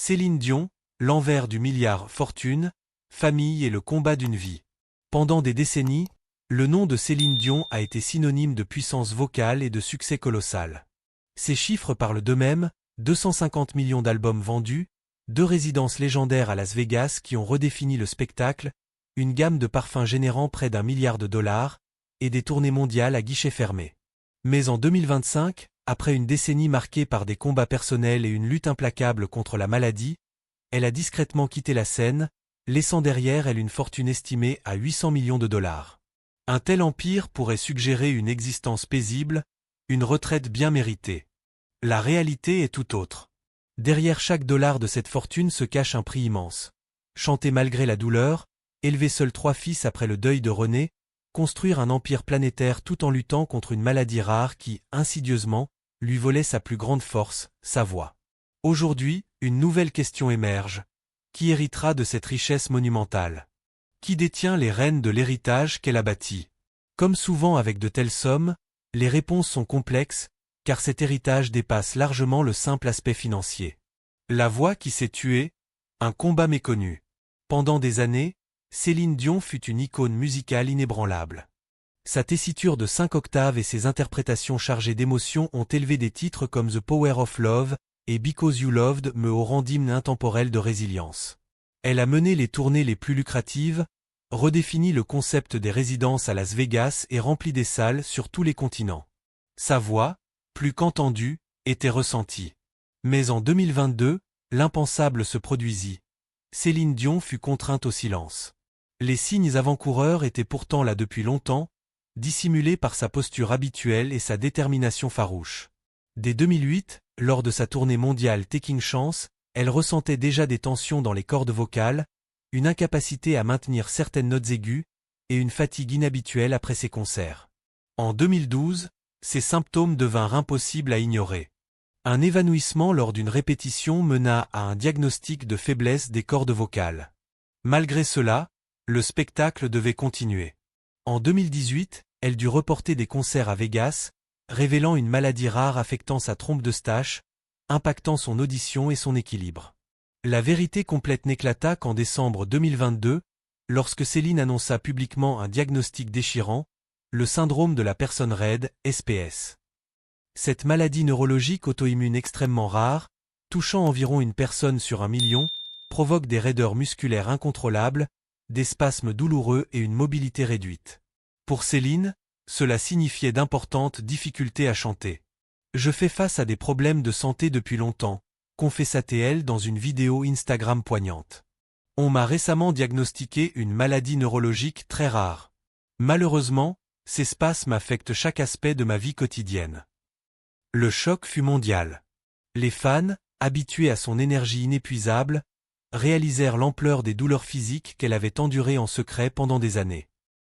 Céline Dion, l'envers du milliard, fortune, famille et le combat d'une vie. Pendant des décennies, le nom de Céline Dion a été synonyme de puissance vocale et de succès colossal. Ces chiffres parlent d'eux-mêmes, 250 millions d'albums vendus, 2 résidences légendaires à Las Vegas qui ont redéfini le spectacle, une gamme de parfums générant près d'1 milliard de dollars, et des tournées mondiales à guichets fermés. Mais en 2025, après une décennie marquée par des combats personnels et une lutte implacable contre la maladie, elle a discrètement quitté la scène, laissant derrière elle une fortune estimée à 800 millions de dollars. Un tel empire pourrait suggérer une existence paisible, une retraite bien méritée. La réalité est tout autre. Derrière chaque dollar de cette fortune se cache un prix immense. Chanter malgré la douleur, élever seul 3 fils après le deuil de René, construire un empire planétaire tout en luttant contre une maladie rare qui, insidieusement, lui volait sa plus grande force, sa voix. Aujourd'hui, une nouvelle question émerge. Qui héritera de cette richesse monumentale? Qui détient les rênes de l'héritage qu'elle a bâti? Comme souvent avec de telles sommes, les réponses sont complexes, car cet héritage dépasse largement le simple aspect financier. La voix qui s'est tuée, un combat méconnu. Pendant des années, Céline Dion fut une icône musicale inébranlable. Sa tessiture de 5 octaves et ses interprétations chargées d'émotions ont élevé des titres comme The Power of Love et Because You Loved Me au rang d'hymne intemporel de résilience. Elle a mené les tournées les plus lucratives, redéfini le concept des résidences à Las Vegas et rempli des salles sur tous les continents. Sa voix, plus qu'entendue, était ressentie. Mais en 2022, l'impensable se produisit. Céline Dion fut contrainte au silence. Les signes avant-coureurs étaient pourtant là depuis longtemps, dissimulés par sa posture habituelle et sa détermination farouche. Dès 2008, lors de sa tournée mondiale Taking Chance, elle ressentait déjà des tensions dans les cordes vocales, une incapacité à maintenir certaines notes aiguës, et une fatigue inhabituelle après ses concerts. En 2012, ces symptômes devinrent impossibles à ignorer. Un évanouissement lors d'une répétition mena à un diagnostic de faiblesse des cordes vocales. Malgré cela, le spectacle devait continuer. En 2018, elle dut reporter des concerts à Vegas, révélant une maladie rare affectant sa trompe d'Eustache, impactant son audition et son équilibre. La vérité complète n'éclata qu'en décembre 2022, lorsque Céline annonça publiquement un diagnostic déchirant, le syndrome de la personne raide, SPS. Cette maladie neurologique auto-immune extrêmement rare, touchant environ une personne sur 1 million, provoque des raideurs musculaires incontrôlables, des spasmes douloureux et une mobilité réduite. Pour Céline, cela signifiait d'importantes difficultés à chanter. « Je fais face à des problèmes de santé depuis longtemps », confessa-t-elle dans une vidéo Instagram poignante. « On m'a récemment diagnostiqué une maladie neurologique très rare. Malheureusement, ces spasmes affectent chaque aspect de ma vie quotidienne. » Le choc fut mondial. Les fans, habitués à son énergie inépuisable, réalisèrent l'ampleur des douleurs physiques qu'elle avait endurées en secret pendant des années.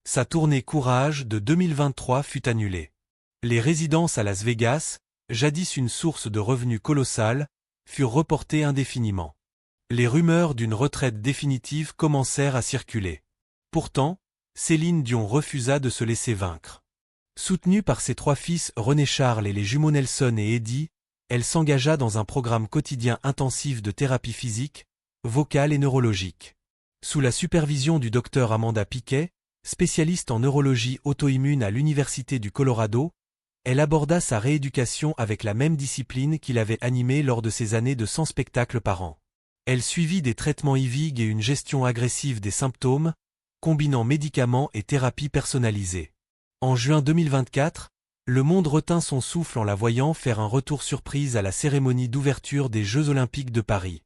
Sa tournée Courage de 2023 fut annulée. Les résidences à Las Vegas, jadis une source de revenus colossale, furent reportées indéfiniment. Les rumeurs d'une retraite définitive commencèrent à circuler. Pourtant, Céline Dion refusa de se laisser vaincre. Soutenue par ses 3 fils René Charles et les jumeaux Nelson et Eddie, elle s'engagea dans un programme quotidien intensif de thérapie physique, vocale et neurologique. Sous la supervision du docteur Amanda Piquet, spécialiste en neurologie auto-immune à l'Université du Colorado, elle aborda sa rééducation avec la même discipline qui l'avait animée lors de ses années de 100 spectacles par an. Elle suivit des traitements IV et une gestion agressive des symptômes, combinant médicaments et thérapies personnalisées. En juin 2024, le monde retint son souffle en la voyant faire un retour surprise à la cérémonie d'ouverture des Jeux Olympiques de Paris.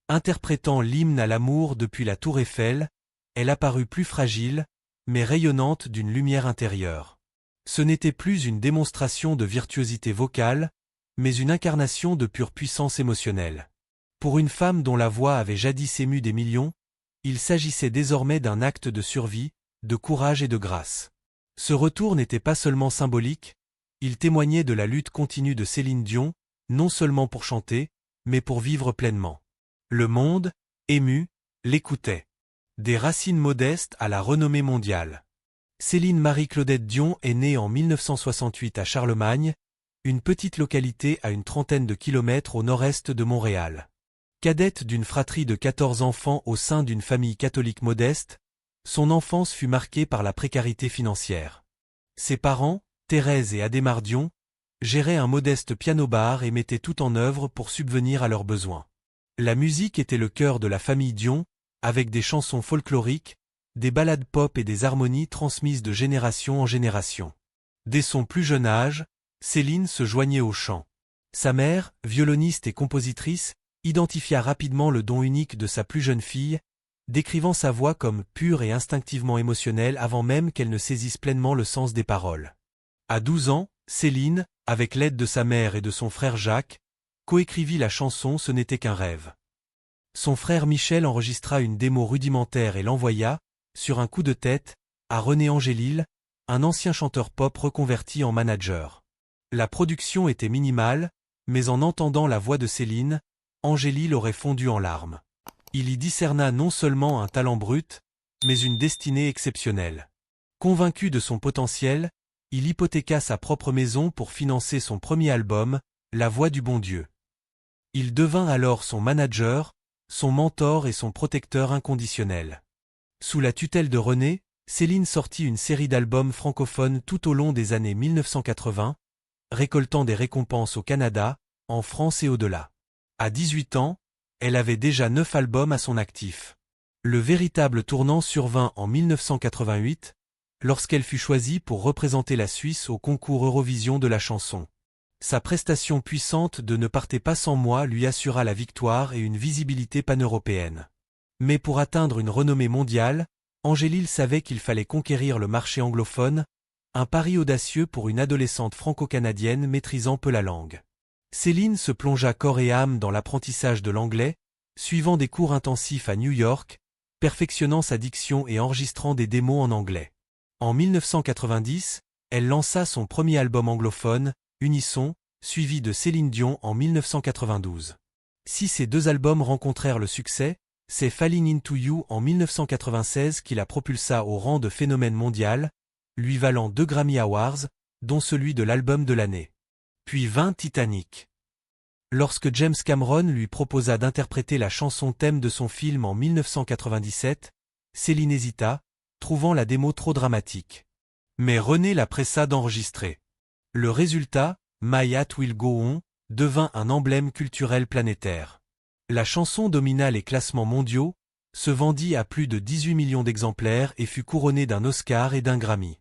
Interprétant l'hymne à l'amour depuis la Tour Eiffel, elle apparut plus fragile, mais rayonnante d'une lumière intérieure. Ce n'était plus une démonstration de virtuosité vocale, mais une incarnation de pure puissance émotionnelle. Pour une femme dont la voix avait jadis ému des millions, il s'agissait désormais d'un acte de survie, de courage et de grâce. Ce retour n'était pas seulement symbolique, il témoignait de la lutte continue de Céline Dion, non seulement pour chanter, mais pour vivre pleinement. Le monde, ému, l'écoutait. Des racines modestes à la renommée mondiale. Céline Marie-Claudette Dion est née en 1968 à Charlemagne, une petite localité à une trentaine de kilomètres au nord-est de Montréal. Cadette d'une fratrie de 14 enfants au sein d'une famille catholique modeste, son enfance fut marquée par la précarité financière. Ses parents, Thérèse et Adhémar Dion, géraient un modeste piano-bar et mettaient tout en œuvre pour subvenir à leurs besoins. La musique était le cœur de la famille Dion, avec des chansons folkloriques, des ballades pop et des harmonies transmises de génération en génération. Dès son plus jeune âge, Céline se joignait au chant. Sa mère, violoniste et compositrice, identifia rapidement le don unique de sa plus jeune fille, décrivant sa voix comme pure et instinctivement émotionnelle avant même qu'elle ne saisisse pleinement le sens des paroles. À 12 ans, Céline, avec l'aide de sa mère et de son frère Jacques, coécrivit la chanson Ce n'était qu'un rêve. Son frère Michel enregistra une démo rudimentaire et l'envoya, sur un coup de tête, à René Angélil, un ancien chanteur pop reconverti en manager. La production était minimale, mais en entendant la voix de Céline, Angélil aurait fondu en larmes. Il y discerna non seulement un talent brut, mais une destinée exceptionnelle. Convaincu de son potentiel, il hypothéqua sa propre maison pour financer son premier album, La Voix du bon Dieu. Il devint alors son manager, son mentor et son protecteur inconditionnel. Sous la tutelle de René, Céline sortit une série d'albums francophones tout au long des années 1980, récoltant des récompenses au Canada, en France et au-delà. À 18 ans, elle avait déjà 9 albums à son actif. Le véritable tournant survint en 1988, lorsqu'elle fut choisie pour représenter la Suisse au concours Eurovision de la chanson. Sa prestation puissante de Ne partez pas sans moi lui assura la victoire et une visibilité paneuropéenne. Mais pour atteindre une renommée mondiale, Angélil savait qu'il fallait conquérir le marché anglophone, un pari audacieux pour une adolescente franco-canadienne maîtrisant peu la langue. Céline se plongea corps et âme dans l'apprentissage de l'anglais, suivant des cours intensifs à New York, perfectionnant sa diction et enregistrant des démos en anglais. En 1990, elle lança son premier album anglophone, Unisson, suivi de Céline Dion en 1992. Si ces deux albums rencontrèrent le succès, c'est Falling Into You en 1996 qui la propulsa au rang de phénomène mondial, lui valant 2 Grammy Awards, dont celui de l'album de l'année. Puis vint Titanic. Lorsque James Cameron lui proposa d'interpréter la chanson thème de son film en 1997, Céline hésita, trouvant la démo trop dramatique. Mais René la pressa d'enregistrer. Le résultat, My Heart Will Go On, devint un emblème culturel planétaire. La chanson domina les classements mondiaux, se vendit à plus de 18 millions d'exemplaires et fut couronnée d'un Oscar et d'un Grammy.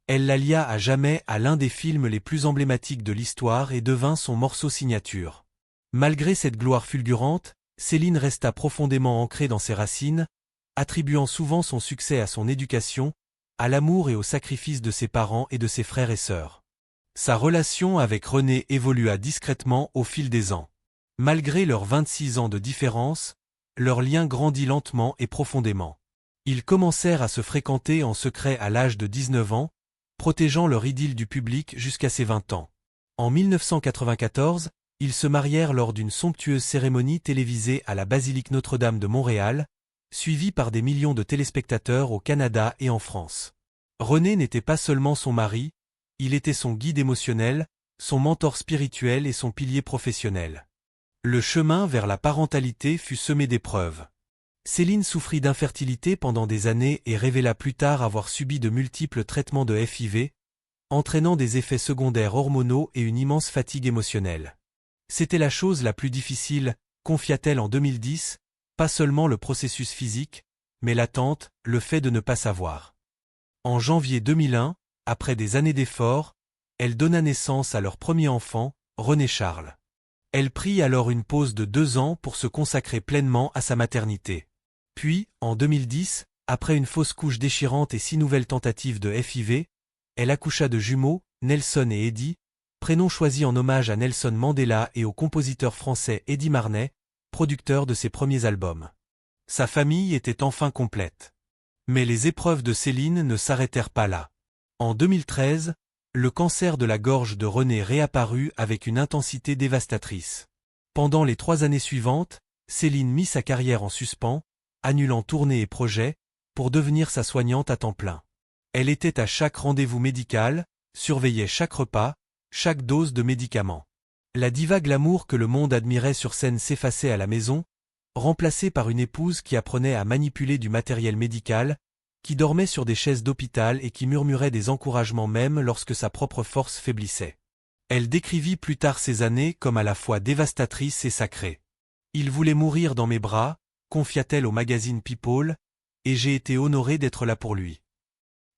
Elle la lia à jamais à l'un des films les plus emblématiques de l'histoire et devint son morceau signature. Malgré cette gloire fulgurante, Céline resta profondément ancrée dans ses racines, attribuant souvent son succès à son éducation, à l'amour et au sacrifice de ses parents et de ses frères et sœurs. Sa relation avec René évolua discrètement au fil des ans. Malgré leurs 26 ans de différence, leur lien grandit lentement et profondément. Ils commencèrent à se fréquenter en secret à l'âge de 19 ans, protégeant leur idylle du public jusqu'à ses 20 ans. En 1994, ils se marièrent lors d'une somptueuse cérémonie télévisée à la basilique Notre-Dame de Montréal, suivie par des millions de téléspectateurs au Canada et en France. René n'était pas seulement son mari, il était son guide émotionnel, son mentor spirituel et son pilier professionnel. Le chemin vers la parentalité fut semé d'épreuves. Céline souffrit d'infertilité pendant des années et révéla plus tard avoir subi de multiples traitements de FIV, entraînant des effets secondaires hormonaux et une immense fatigue émotionnelle. C'était la chose la plus difficile, confia-t-elle en 2010, pas seulement le processus physique, mais l'attente, le fait de ne pas savoir. En janvier 2001, après des années d'efforts, elle donna naissance à leur premier enfant, René Charles. Elle prit alors une pause de 2 ans pour se consacrer pleinement à sa maternité. Puis, en 2010, après une fausse couche déchirante et 6 nouvelles tentatives de FIV, elle accoucha de jumeaux, Nelson et Eddie, prénom choisi en hommage à Nelson Mandela et au compositeur français Eddie Marnay, producteur de ses premiers albums. Sa famille était enfin complète. Mais les épreuves de Céline ne s'arrêtèrent pas là. En 2013, le cancer de la gorge de René réapparut avec une intensité dévastatrice. Pendant les 3 années suivantes, Céline mit sa carrière en suspens, annulant tournées et projets, pour devenir sa soignante à temps plein. Elle était à chaque rendez-vous médical, surveillait chaque repas, chaque dose de médicaments. La diva glamour que le monde admirait sur scène s'effaçait à la maison, remplacée par une épouse qui apprenait à manipuler du matériel médical, qui dormait sur des chaises d'hôpital et qui murmurait des encouragements même lorsque sa propre force faiblissait. Elle décrivit plus tard ces années comme à la fois dévastatrices et sacrées. « Il voulait mourir dans mes bras », confia-t-elle au magazine People, et j'ai été honorée d'être là pour lui.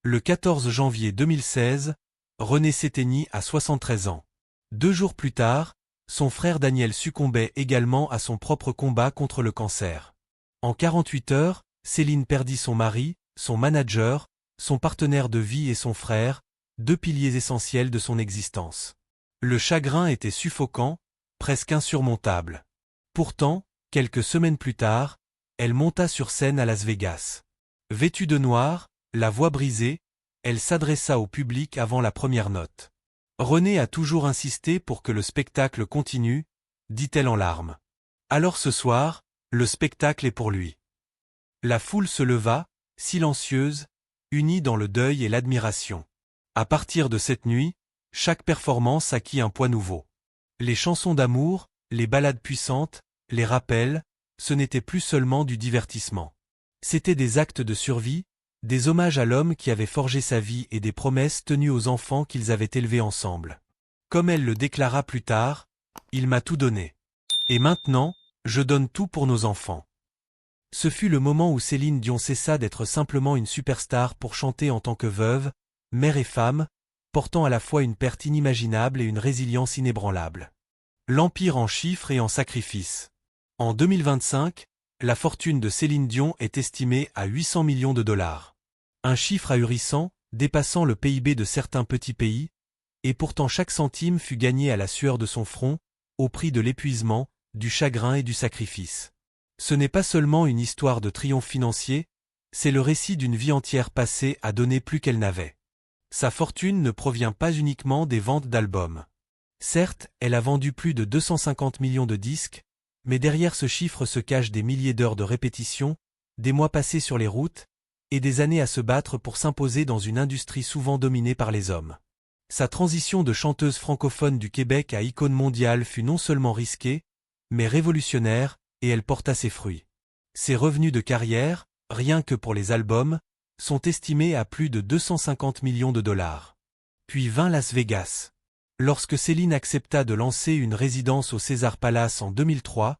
Le 14 janvier 2016, René s'éteignit à 73 ans. 2 jours plus tard, son frère Daniel succombait également à son propre combat contre le cancer. En 48 heures, Céline perdit son mari, son manager, son partenaire de vie et son frère, 2 piliers essentiels de son existence. Le chagrin était suffocant, presque insurmontable. Pourtant, quelques semaines plus tard, elle monta sur scène à Las Vegas. Vêtue de noir, la voix brisée, elle s'adressa au public avant la première note. « René a toujours insisté pour que le spectacle continue », dit-elle en larmes. Alors ce soir, le spectacle est pour lui. La foule se leva, silencieuse, unie dans le deuil et l'admiration. À partir de cette nuit, chaque performance acquit un poids nouveau. Les chansons d'amour, les ballades puissantes, les rappels, ce n'était plus seulement du divertissement. C'étaient des actes de survie, des hommages à l'homme qui avait forgé sa vie et des promesses tenues aux enfants qu'ils avaient élevés ensemble. Comme elle le déclara plus tard, « Il m'a tout donné. Et maintenant, je donne tout pour nos enfants. » Ce fut le moment où Céline Dion cessa d'être simplement une superstar pour chanter en tant que veuve, mère et femme, portant à la fois une perte inimaginable et une résilience inébranlable. L'empire en chiffres et en sacrifices. En 2025, la fortune de Céline Dion est estimée à 800 millions de dollars. Un chiffre ahurissant, dépassant le PIB de certains petits pays, et pourtant chaque centime fut gagné à la sueur de son front, au prix de l'épuisement, du chagrin et du sacrifice. Ce n'est pas seulement une histoire de triomphe financier, c'est le récit d'une vie entière passée à donner plus qu'elle n'avait. Sa fortune ne provient pas uniquement des ventes d'albums. Certes, elle a vendu plus de 250 millions de disques, mais derrière ce chiffre se cachent des milliers d'heures de répétition, des mois passés sur les routes, et des années à se battre pour s'imposer dans une industrie souvent dominée par les hommes. Sa transition de chanteuse francophone du Québec à icône mondiale fut non seulement risquée, mais révolutionnaire, et elle porta ses fruits. Ses revenus de carrière, rien que pour les albums, sont estimés à plus de 250 millions de dollars. Puis vint Las Vegas. Lorsque Céline accepta de lancer une résidence au César Palace en 2003,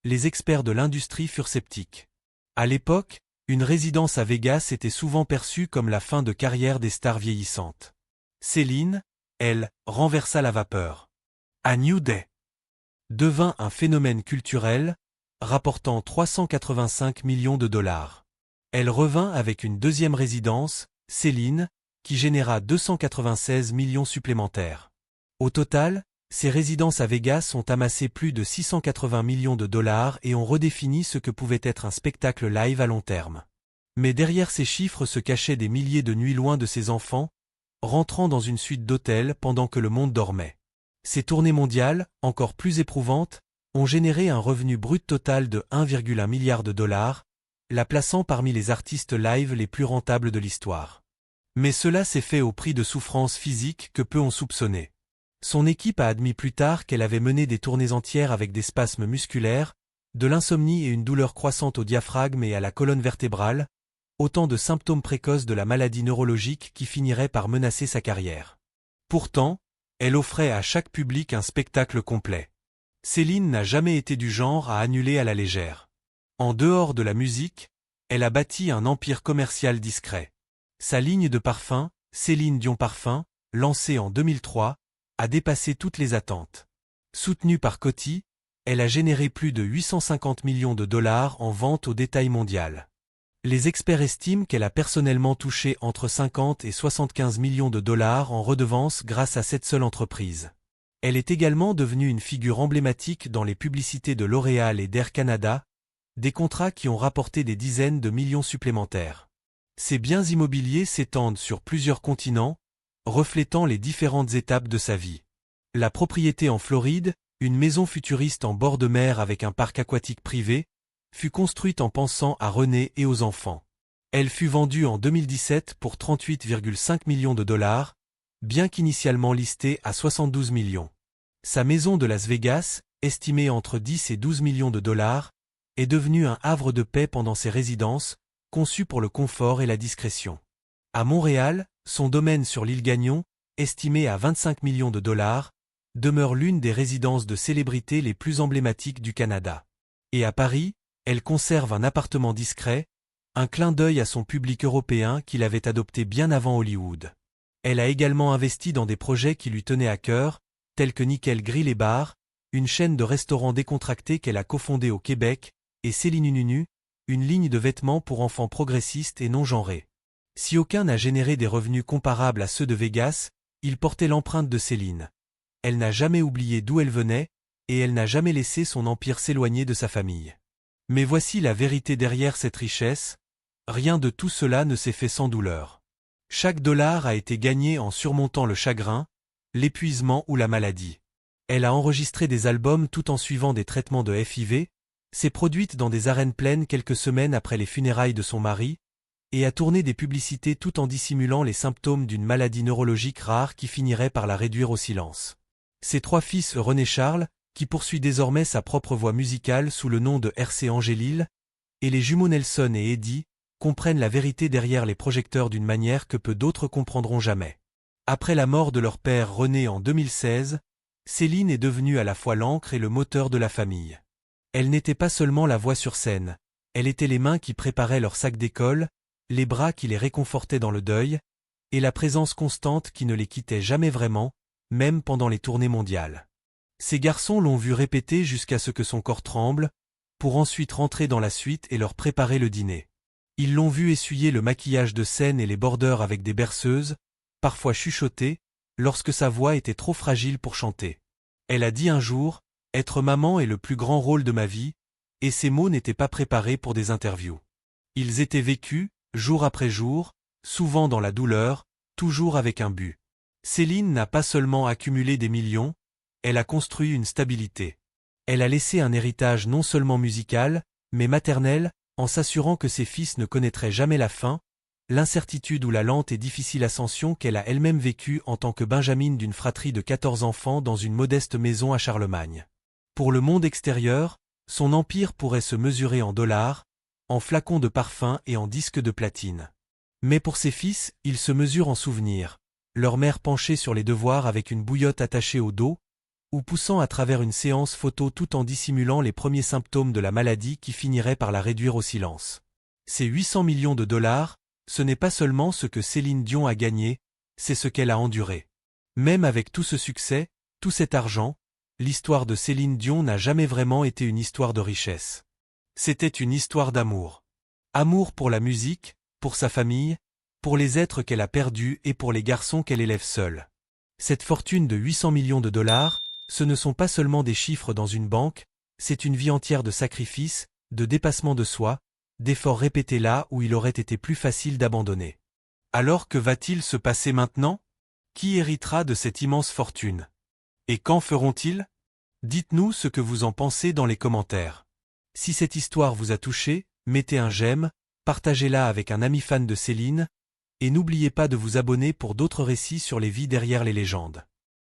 les experts de l'industrie furent sceptiques. À l'époque, une résidence à Vegas était souvent perçue comme la fin de carrière des stars vieillissantes. Céline, elle, renversa la vapeur. A New Day devint un phénomène culturel, rapportant 385 millions de dollars. Elle revint avec une deuxième résidence, Céline, qui généra 296 millions supplémentaires. Au total, ces résidences à Vegas ont amassé plus de 680 millions de dollars et ont redéfini ce que pouvait être un spectacle live à long terme. Mais derrière ces chiffres se cachaient des milliers de nuits loin de ses enfants, rentrant dans une suite d'hôtels pendant que le monde dormait. Ces tournées mondiales, encore plus éprouvantes, ont généré un revenu brut total de 1,1 milliard de dollars, la plaçant parmi les artistes live les plus rentables de l'histoire. Mais cela s'est fait au prix de souffrances physiques que peu ont soupçonnées. Son équipe a admis plus tard qu'elle avait mené des tournées entières avec des spasmes musculaires, de l'insomnie et une douleur croissante au diaphragme et à la colonne vertébrale, autant de symptômes précoces de la maladie neurologique qui finiraient par menacer sa carrière. Pourtant, elle offrait à chaque public un spectacle complet. Céline n'a jamais été du genre à annuler à la légère. En dehors de la musique, elle a bâti un empire commercial discret. Sa ligne de parfums, Céline Dion Parfum, lancée en 2003, a dépassé toutes les attentes. Soutenue par Coty, elle a généré plus de 850 millions de dollars en vente au détail mondial. Les experts estiment qu'elle a personnellement touché entre 50 et 75 millions de dollars en redevances grâce à cette seule entreprise. Elle est également devenue une figure emblématique dans les publicités de L'Oréal et d'Air Canada, des contrats qui ont rapporté des dizaines de millions supplémentaires. Ses biens immobiliers s'étendent sur plusieurs continents, reflétant les différentes étapes de sa vie. La propriété en Floride, une maison futuriste en bord de mer avec un parc aquatique privé, fut construite en pensant à René et aux enfants. Elle fut vendue en 2017 pour 38,5 millions de dollars, bien qu'initialement listée à 72 millions. Sa maison de Las Vegas, estimée entre 10 et 12 millions de dollars, est devenu un havre de paix pendant ses résidences, conçu pour le confort et la discrétion. À Montréal, son domaine sur l'île Gagnon, estimé à 25 millions de dollars, demeure l'une des résidences de célébrités les plus emblématiques du Canada. Et à Paris, elle conserve un appartement discret, un clin d'œil à son public européen qu'il avait adopté bien avant Hollywood. Elle a également investi dans des projets qui lui tenaient à cœur, tels que Nickel Grill et Bar, une chaîne de restaurants décontractés qu'elle a cofondée au Québec, et Céline Nunu, une ligne de vêtements pour enfants progressistes et non genrés. Si aucun n'a généré des revenus comparables à ceux de Vegas, il portait l'empreinte de Céline. Elle n'a jamais oublié d'où elle venait, et elle n'a jamais laissé son empire s'éloigner de sa famille. Mais voici la vérité derrière cette richesse, rien de tout cela ne s'est fait sans douleur. Chaque dollar a été gagné en surmontant le chagrin, l'épuisement ou la maladie. Elle a enregistré des albums tout en suivant des traitements de FIV, s'est produite dans des arènes pleines quelques semaines après les funérailles de son mari, et a tourné des publicités tout en dissimulant les symptômes d'une maladie neurologique rare qui finirait par la réduire au silence. Ses 3 fils René Charles, qui poursuit désormais sa propre voie musicale sous le nom de RC Angélil, et les jumeaux Nelson et Eddie, comprennent la vérité derrière les projecteurs d'une manière que peu d'autres comprendront jamais. Après la mort de leur père René en 2016, Céline est devenue à la fois l'encre et le moteur de la famille. Elle n'était pas seulement la voix sur scène, elle était les mains qui préparaient leur sac d'école, les bras qui les réconfortaient dans le deuil, et la présence constante qui ne les quittait jamais vraiment, même pendant les tournées mondiales. Ces garçons l'ont vu répéter jusqu'à ce que son corps tremble, pour ensuite rentrer dans la suite et leur préparer le dîner. Ils l'ont vu essuyer le maquillage de scène et les bordeurs avec des berceuses, parfois chuchoter, lorsque sa voix était trop fragile pour chanter. Elle a dit un jour, « Être maman est le plus grand rôle de ma vie », et ces mots n'étaient pas préparés pour des interviews. Ils étaient vécus, jour après jour, souvent dans la douleur, toujours avec un but. Céline n'a pas seulement accumulé des millions, elle a construit une stabilité. Elle a laissé un héritage non seulement musical, mais maternel, en s'assurant que ses fils ne connaîtraient jamais la faim, l'incertitude ou la lente et difficile ascension qu'elle a elle-même vécue en tant que benjamine d'une fratrie de 14 enfants dans une modeste maison à Charlemagne. Pour le monde extérieur, son empire pourrait se mesurer en dollars, en flacons de parfum et en disques de platine. Mais pour ses fils, il se mesure en souvenirs, leur mère penchée sur les devoirs avec une bouillotte attachée au dos, ou poussant à travers une séance photo tout en dissimulant les premiers symptômes de la maladie qui finirait par la réduire au silence. Ces 800 millions de dollars, ce n'est pas seulement ce que Céline Dion a gagné, c'est ce qu'elle a enduré. Même avec tout ce succès, tout cet argent, l'histoire de Céline Dion n'a jamais vraiment été une histoire de richesse. C'était une histoire d'amour. Amour pour la musique, pour sa famille, pour les êtres qu'elle a perdus et pour les garçons qu'elle élève seule. Cette fortune de 800 millions de dollars, ce ne sont pas seulement des chiffres dans une banque, c'est une vie entière de sacrifices, de dépassement de soi, d'efforts répétés là où il aurait été plus facile d'abandonner. Alors que va-t-il se passer maintenant? Qui héritera de cette immense fortune? Et quand feront-ils? Dites-nous ce que vous en pensez dans les commentaires. Si cette histoire vous a touché, mettez un j'aime, partagez-la avec un ami fan de Céline, et n'oubliez pas de vous abonner pour d'autres récits sur les vies derrière les légendes.